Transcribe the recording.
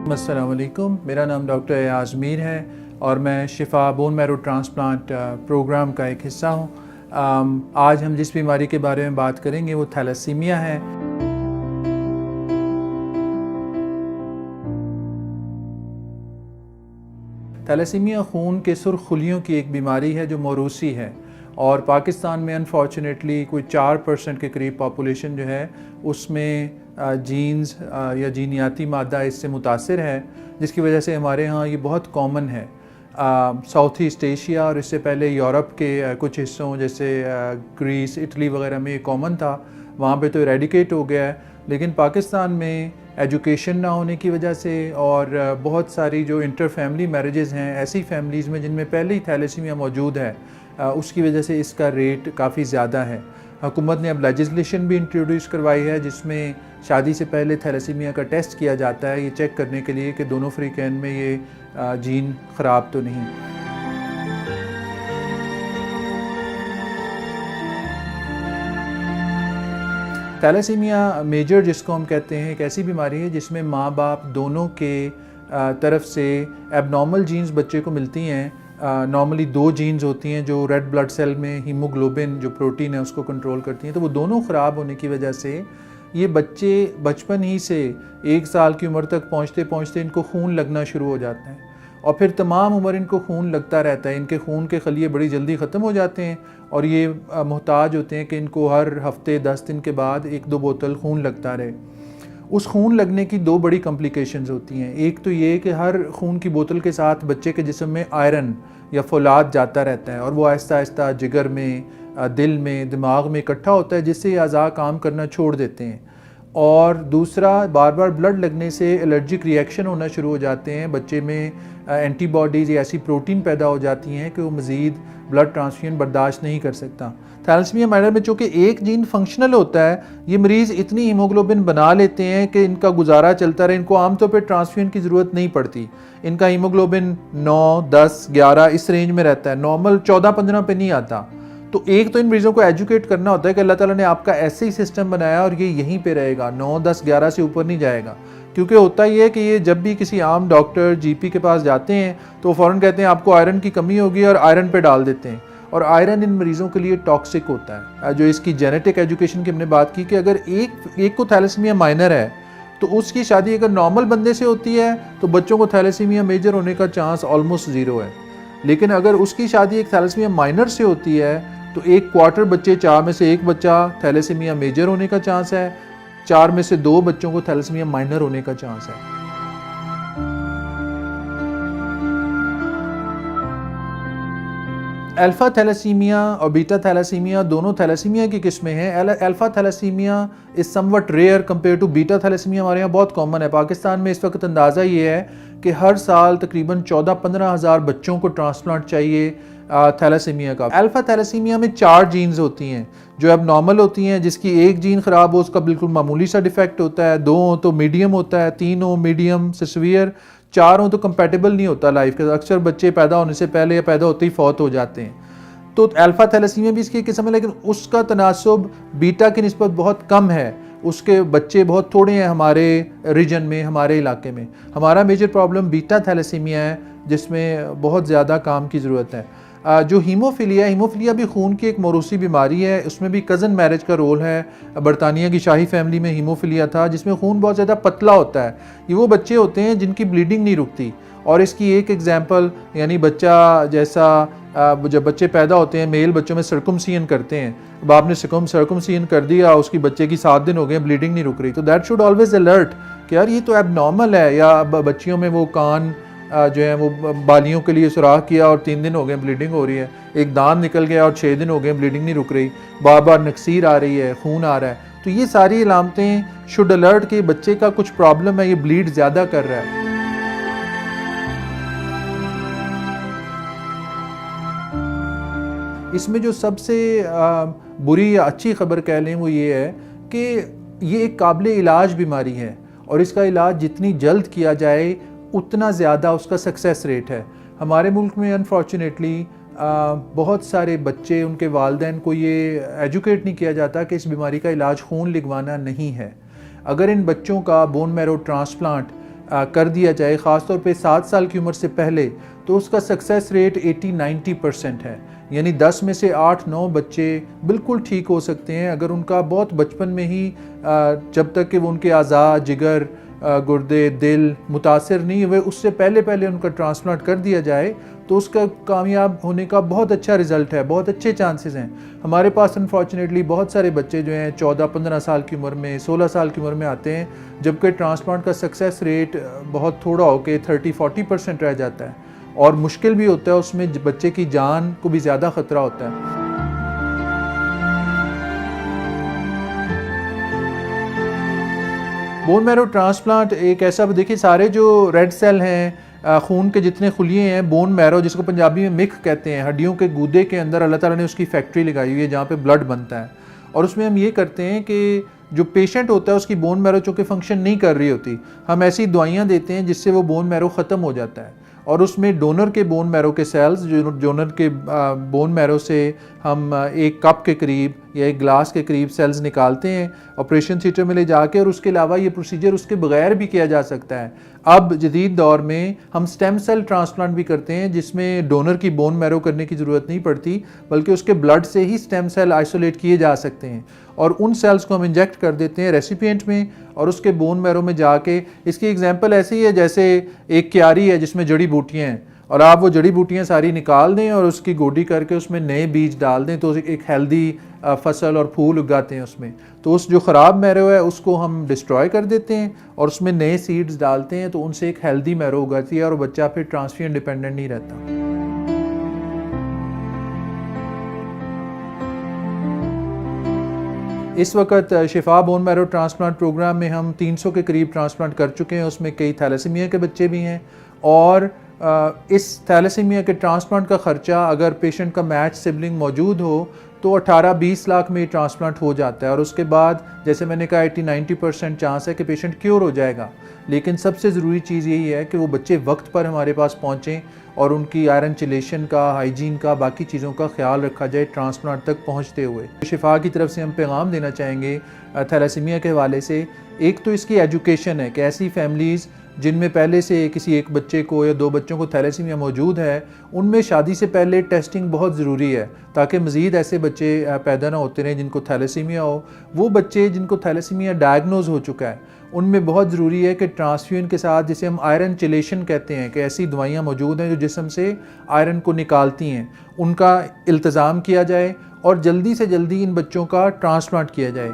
अस्सलाम वालेकुम, मेरा नाम डॉक्टर एयाज़ मीर है और मैं शिफा बोन मैरो ट्रांसप्लांट प्रोग्राम का एक हिस्सा हूँ। आज हम जिस बीमारी के बारे में बात करेंगे वो थैलेसीमिया है। थैलेसीमिया खून के सुर्ख खुलियों की एक बीमारी है जो मौरूसी है और पाकिस्तान में अनफॉर्चुनेटली कोई 4% के करीब पॉपुलेशन जो है उसमें जीन्स या जीनियाती मादा इससे मुतासिर है, जिसकी वजह से हमारे यहाँ ये बहुत कॉमन है। साउथ ईस्ट एशिया और इससे पहले यूरोप के कुछ हिस्सों जैसे ग्रीस, इटली वगैरह में ये कॉमन था, वहाँ पे तो इरेडिकेट हो गया है। लेकिन पाकिस्तान में एजुकेशन ना होने की वजह से और बहुत सारी जो इंटर फैमिली मैरिजेज़ हैं, ऐसी फैमिलीज़ में जिनमें पहले ही थैलेसीमिया मौजूद है, उसकी वजह से इसका रेट काफ़ी ज़्यादा है। हुकूमत ने अब लेजिस्लेशन भी इंट्रोड्यूस करवाई है जिसमें शादी से पहले थैलेसीमिया का टेस्ट किया जाता है, ये चेक करने के लिए कि दोनों फ्रीकैन में ये जीन ख़राब तो नहीं। थैलेसीमिया मेजर जिसको हम कहते हैं एक ऐसी बीमारी है जिसमें माँ बाप दोनों के तरफ से एबनॉर्मल जीन्स बच्चे को मिलती हैं। नॉर्मली 2 जीन्स होती हैं जो रेड ब्लड सेल में हीमोग्लोबिन जो प्रोटीन है उसको कंट्रोल करती हैं, तो वो दोनों ख़राब होने की वजह से ये बच्चे बचपन ही से 1 साल की उम्र तक पहुँचते पहुँचते इनको खून लगना शुरू हो जाता है और फिर तमाम उम्र इनको खून लगता रहता है। इनके खून के खलिए बड़ी जल्दी ख़त्म हो जाते हैं और ये मोहताज होते हैं कि इनको हर हफ्ते 10 दिन के बाद 1-2 बोतल खून लगता रहे। उस खून लगने की 2 बड़ी कॉम्प्लिकेशंस होती हैं। एक तो ये कि हर खून की बोतल के साथ बच्चे के जिस्म में आयरन या फौलाद जाता रहता है और वो आहिस्ता आहिस्ता जिगर में, दिल में, दिमाग में इकट्ठा होता है, जिससे ये अज़ा काम करना छोड़ देते हैं। और दूसरा, बार बार ब्लड लगने से एलर्जिक रिएक्शन होना शुरू हो जाते हैं, बच्चे में एंटीबॉडीज़ या ऐसी प्रोटीन पैदा हो जाती हैं कि वो मज़ीद ब्लड ट्रांसफ्यूजन बर्दाश्त नहीं कर सकता। थैलेसीमिया माइनर में चूँकि एक जीन फंक्शनल होता है, ये मरीज़ इतनी हीमोग्लोबिन बना लेते हैं कि इनका गुजारा चलता रहे, इनको आमतौर पर ट्रांसफ्यूजन की ज़रूरत नहीं पड़ती। इनका हीमोग्लोबिन 9, 10, 11 इस रेंज में रहता है, नॉर्मल 14-15 पे नहीं आता। तो एक तो इन मरीज़ों को एजुकेट करना होता है कि अल्लाह ताला ने आपका ऐसे ही सिस्टम बनाया और ये यहीं पे रहेगा, 9, 10, 11 से ऊपर नहीं जाएगा। क्योंकि होता ही है कि ये जब भी किसी आम डॉक्टर, जीपी के पास जाते हैं तो वो फ़ौरन कहते हैं आपको आयरन की कमी होगी और आयरन पे डाल देते हैं, और आयरन इन मरीज़ों के लिए टॉक्सिक होता है। जो इसकी जेनेटिक एजुकेशन की हमने बात की कि अगर एक को थैलेसीमिया माइनर है तो उसकी शादी अगर नॉर्मल बंदे से होती है तो बच्चों को थैलेसीमिया मेजर होने का चांस ऑलमोस्ट 0 है। लेकिन अगर उसकी शादी एक थैलेसीमिया माइनर से होती है तो 1/4 बच्चे, 4 में से 1 बच्चा थैलेसीमिया मेजर होने का चांस है, 4 में से 2 बच्चों को थैलेसीमिया माइनर होने का चांस है। अल्फ़ा थैलेसीमिया और बीटा थैलेसीमिया दोनों थैलेसीमिया की किस्में हैं। Alpha thalassemia is somewhat rare compare to beta thalassemia, हमारे यहाँ बहुत कॉमन है। पाकिस्तान में इस वक्त अंदाज़ा ये है कि हर साल तकरीबन 14-15 हज़ार बच्चों को ट्रांसप्लांट चाहिए थैलेसीमिया का। अल्फ़ा थैलेसीमिया में 4 जीन्स होती हैं जो अब नॉर्मल होती हैं, जिसकी एक जीन ख़राब हो उसका बिल्कुल मामूली सा डिफेक्ट होता है, 2 हो तो मीडियम होता है, 3 हो मीडियम से सीवियर, 4 हो तो कंपैटिबल नहीं होता लाइफ के। अक्सर बच्चे पैदा होने से पहले या पैदा होते ही फौत हो जाते हैं। तो अल्फ़ा थैलेसीमिया भी इसकी किस्म है, लेकिन उसका तनासुब बीटा की निस्बत बहुत कम है। उसके बच्चे बहुत थोड़े हैं हमारे रीजन में, हमारे इलाके में। हमारा मेजर प्रॉब्लम बीटा थैलेसीमिया है जिसमें बहुत ज़्यादा काम की ज़रूरत है। जो हीमोफिलिया भी खून की एक मौरूसी बीमारी है, उसमें भी कज़न मैरिज का रोल है। बरतानिया की शाही फैमिली में हीमोफिलिया था जिसमें खून बहुत ज़्यादा पतला होता है। ये वो बच्चे होते हैं जिनकी ब्लीडिंग नहीं रुकती, और इसकी एक एग्जांपल यानी बच्चा जैसा जब बच्चे पैदा होते हैं, मेल बच्चों में सर्कमसिजन करते हैं, अब आपने सर्कमसिजन कर दिया, उसकी बच्चे की 7 दिन हो गए, ब्लीडिंग नहीं रुक रही, तो दैट शुड ऑलवेज अलर्ट कि यार ये तो एबनॉर्मल है। या बच्चियों में वो कान जो है वो बालियों के लिए सुराख किया और 3 दिन हो गए ब्लीडिंग हो रही है, एक दांत निकल गया और 6 दिन हो गए ब्लीडिंग नहीं रुक रही, बार बार नक्सीर आ रही है, खून आ रहा है, तो ये सारी अलामतें शुड अलर्ट कि बच्चे का कुछ प्रॉब्लम है, ये ब्लीड ज़्यादा कर रहा है। इसमें जो सबसे बुरी या अच्छी खबर कह लें वो ये है कि ये एक काबिल इलाज बीमारी है और इसका इलाज जितनी जल्द किया जाए उतना ज़्यादा उसका सक्सेस रेट है। हमारे मुल्क में अनफॉर्चुनेटली बहुत सारे बच्चे, उनके वालिदैन को ये एजुकेट नहीं किया जाता कि इस बीमारी का इलाज खून लिगवाना नहीं है। अगर इन बच्चों का बोन मैरो ट्रांसप्लांट कर दिया जाए, ख़ास तौर पे 7 साल की उम्र से पहले, तो उसका सक्सेस रेट 80-90% है। यानी 10 में से 8-9 बच्चे बिल्कुल ठीक हो सकते हैं अगर उनका बहुत बचपन में ही जब तक कि वो उनके अज़ा, जिगर, गुर्दे, दिल मुतासर नहीं हुए, उससे पहले पहले उनका ट्रांसप्लांट कर दिया जाए तो उसका कामयाब होने का बहुत अच्छा रिज़ल्ट है, बहुत अच्छे चांसेस हैं। हमारे पास अनफॉर्चुनेटली बहुत सारे बच्चे जो हैं 14-15 साल की उम्र में, 16 साल की उम्र में आते हैं, जबकि ट्रांसप्लांट का सक्सेस रेट बहुत थोड़ा होकर 30-40% रह जाता है और मुश्किल भी होता है, उसमें बच्चे की जान को भी ज़्यादा ख़तरा होता है। बोन मैरो ट्रांसप्लांट एक ऐसा, देखिए सारे जो रेड सेल हैं, खून के जितने खुलिए हैं, बोन मैरो जिसको पंजाबी में मिख कहते हैं, हड्डियों के गूदे के अंदर अल्लाह ताला ने उसकी फैक्ट्री लगाई हुई है जहाँ पे ब्लड बनता है। और उसमें हम ये करते हैं कि जो पेशेंट होता है उसकी बोन मैरो चूँकि फंक्शन नहीं कर रही होती, हम ऐसी दवाइयाँ देते हैं जिससे वो बोन मैरो ख़त्म हो जाता है और उसमें डोनर के बोन मैरो के सेल्स, जो डोनर के बोन मैरो से हम 1 कप के करीब या 1 गिलास के करीब सेल्स निकालते हैं ऑपरेशन थिएटर में ले जाके, और उसके अलावा ये प्रोसीजर उसके बगैर भी किया जा सकता है। अब जदीद दौर में हम स्टेम सेल ट्रांसप्लांट भी करते हैं जिसमें डोनर की बोन मैरो करने की ज़रूरत नहीं पड़ती, बल्कि उसके ब्लड से ही स्टेम सेल आइसोलेट किए जा सकते हैं और उन सेल्स को हम इंजेक्ट कर देते हैं रेसिपिएंट में और उसके बोन मैरो में जाके। इसकी एग्जांपल ऐसी है जैसे एक क्यारी है जिसमें जड़ी बूटियाँ हैं और आप वो जड़ी बूटियाँ सारी निकाल दें और उसकी गोडी करके उसमें नए बीज डाल दें तो एक हेल्दी फसल और फूल उगाते हैं उसमें। तो उस जो ख़राब मैरो है उसको हम डिस्ट्रॉय कर देते हैं और उसमें नए सीड्स डालते हैं, तो उनसे एक हेल्दी मैरो उगाती है और बच्चा फिर ट्रांसफ्यूजन डिपेंडेंट नहीं रहता। इस वक्त शिफा बोन मैरो ट्रांसप्लांट प्रोग्राम में हम 300 के करीब ट्रांसप्लांट कर चुके हैं, उसमें कई थैलेसीमिया के बच्चे भी हैं और इस थैलेसीमिया के ट्रांसप्लांट का ख़र्चा अगर पेशेंट का मैच सिबलिंग मौजूद हो तो 18-20 लाख में ट्रांसप्लांट हो जाता है और उसके बाद जैसे मैंने कहा 80-90% चांस है कि पेशेंट क्योर हो जाएगा। लेकिन सबसे ज़रूरी चीज़ यही है कि वो बच्चे वक्त पर हमारे पास पहुँचें और उनकी आयरन चिलेशन का, हाइजीन का, बाकी चीज़ों का ख्याल रखा जाए ट्रांसप्लांट तक पहुँचते हुए। शिफा की तरफ से हम पैगाम देना चाहेंगे थैलेसीमिया के हवाले से, एक तो इसकी एजुकेशन है कि ऐसी फैमिलीज़ जिनमें पहले से किसी एक बच्चे को या 2 बच्चों को थैलेसीमिया मौजूद है, उनमें शादी से पहले टेस्टिंग बहुत ज़रूरी है ताकि मज़ीद ऐसे बच्चे पैदा ना होते रहें जिनको थैलेसीमिया हो। वो बच्चे जिनको थैलेसीमिया डायग्नोज हो चुका है उनमें बहुत ज़रूरी है कि ट्रांसफ्यूजन के साथ, जिसे हम आयरन चिलेशन कहते हैं, कि ऐसी दवाइयाँ मौजूद हैं जो जिस्म से आयरन को निकालती हैं, उनका इल्तज़ाम किया जाए और जल्दी से जल्दी इन बच्चों का ट्रांसप्लांट किया जाए।